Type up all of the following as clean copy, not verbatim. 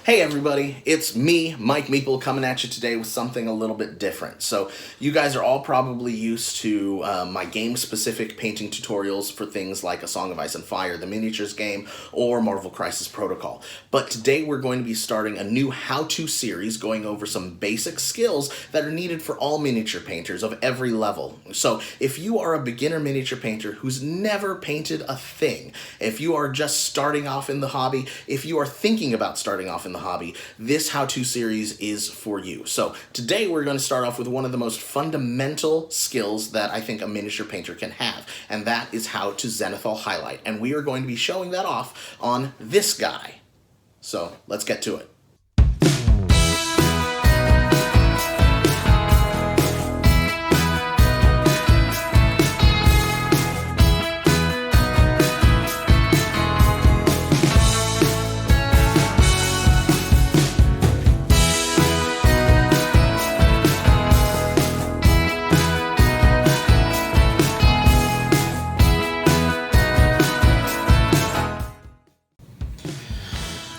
Hey everybody, it's me, Mike Meeple, coming at you today with something a little bit different. So you guys are all probably used to my game-specific painting tutorials for things like A Song of Ice and Fire, the miniatures game, or Marvel Crisis Protocol. But today we're going to be starting a new how-to series going over some basic skills that are needed for all miniature painters of every level. So if you are a beginner miniature painter who's never painted a thing, if you are just starting off in the hobby, if you are thinking about starting off in the hobby, this how-to series is for you. So today we're going to start off with one of the most fundamental skills that I think a miniature painter can have, and that is how to Zenithal highlight. And we are going to be showing that off on this guy. So let's get to it.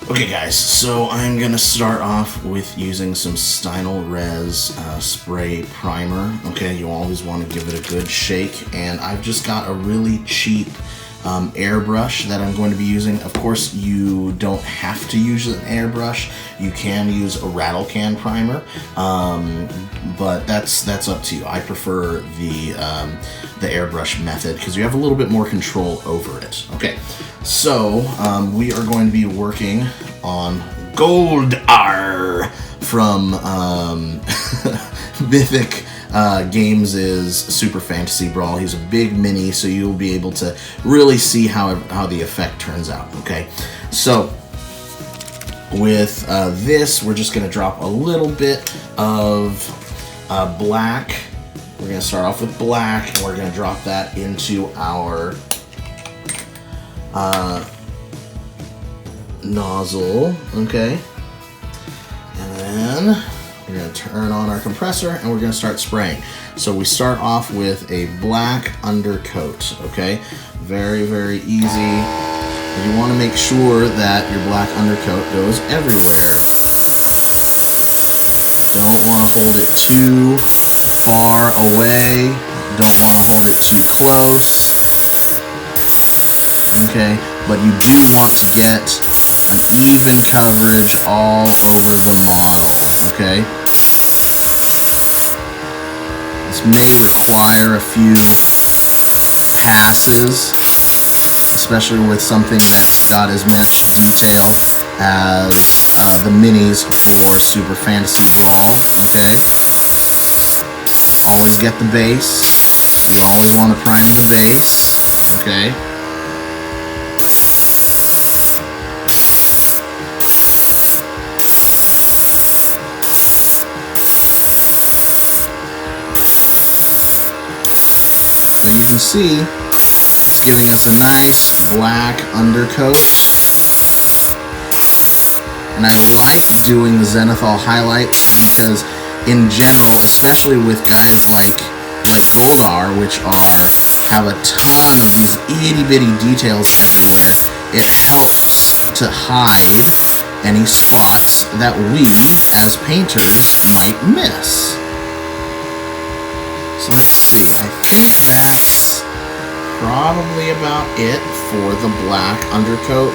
Okay guys, so I'm going to start off with using some Stynylrez spray primer. Okay, you always want to give it a good shake, and I've just got a really cheap airbrush that I'm going to be using. Of course, you don't have to use an airbrush. You can use a rattle can primer, but that's up to you. I prefer the airbrush method because you have a little bit more control over it. Okay, so we are going to be working on Goldar from Mythic Games' Super Fantasy Brawl. He's a big mini, so you'll be able to really see how the effect turns out. Okay, so with this, we're just going to drop a little bit of black. We're going to start off with black, and we're going to drop that into our nozzle. Okay, and then we're going to turn on our compressor and we're going to start spraying. So we start off with a black undercoat, okay? Very, very easy. And you want to make sure that your black undercoat goes everywhere. Don't want to hold it too far away. Don't want to hold it too close. Okay, but you do want to get an even coverage all over the model, okay? This may require a few passes, especially with something that's got as much detail as the minis for Super Fantasy Brawl, okay? Always get the base. You always want to prime the base, okay? You can see it's giving us a nice black undercoat, and I like doing the Zenithal highlight because in general, especially with guys like Goldar, which have a ton of these itty-bitty details everywhere, it helps to hide any spots that we as painters might miss. So let's see, I think that's probably about it for the black undercoat.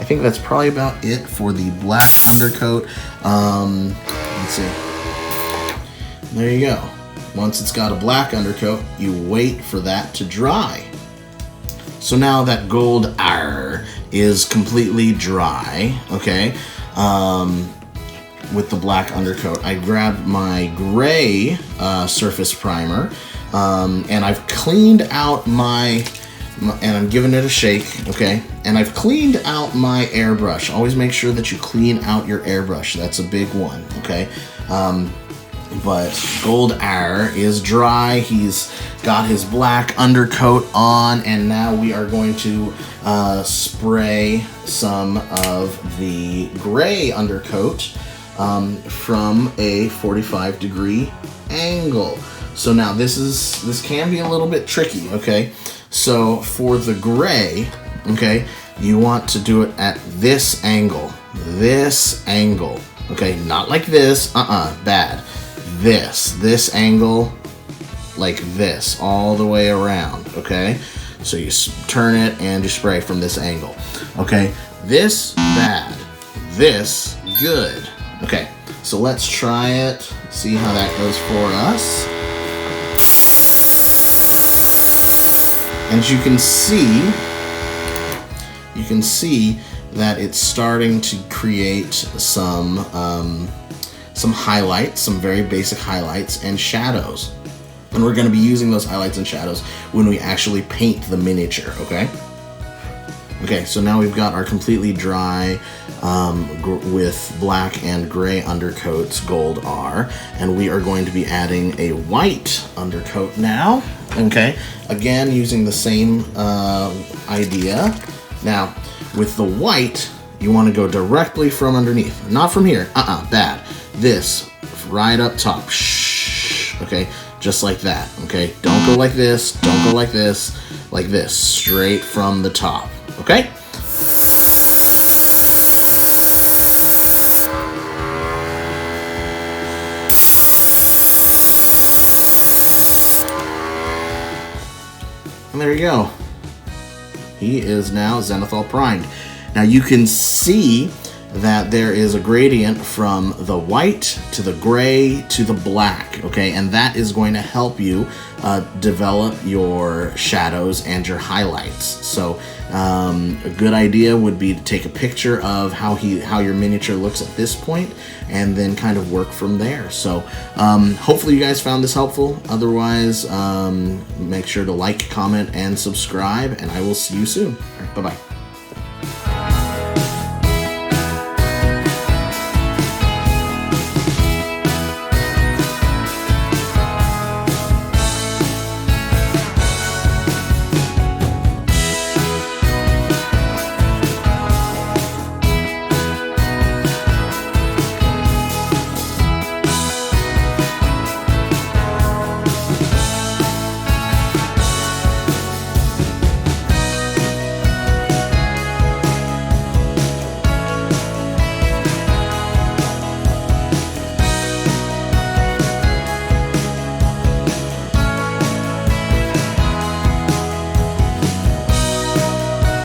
I think that's probably about it for the black undercoat. Let's see. There you go. Once it's got a black undercoat, you wait for that to dry. So now that Goldar is completely dry, okay, with the black undercoat, I grabbed my gray surface primer, and I've cleaned out and I'm giving it a shake, okay? And I've cleaned out my airbrush. Always make sure that you clean out your airbrush. That's a big one, okay? But Goldar is dry. He's got his black undercoat on, and now we are going to spray some of the gray undercoat from a 45-degree angle. So now this can be a little bit tricky, okay? So for the gray, okay, you want to do it at this angle. Okay, not like this, bad. This angle, like this, all the way around, okay? So you turn it and you spray from this angle, okay? This, bad. This, good. Okay, so let's try it, see how that goes for us. And as you can see that it's starting to create some highlights, some very basic highlights and shadows. And we're going to be using those highlights and shadows when we actually paint the miniature, okay? Okay, so now we've got our completely dry with black and gray undercoats, gold R, and we are going to be adding a white undercoat now, okay? Again, using the same idea. Now, with the white, you want to go directly from underneath, not from here, bad. This, right up top, shh, okay? Just like that, okay? Don't go like this, don't go like this, straight from the top, okay? And there you go. He is now Zenithal primed. Now you can see that there is a gradient from the white to the gray to the black, okay? And that is going to help you develop your shadows and your highlights. So a good idea would be to take a picture of how your miniature looks at this point and then kind of work from there. So hopefully you guys found this helpful. Otherwise, make sure to like, comment, and subscribe, and I will see you soon. All right, bye-bye.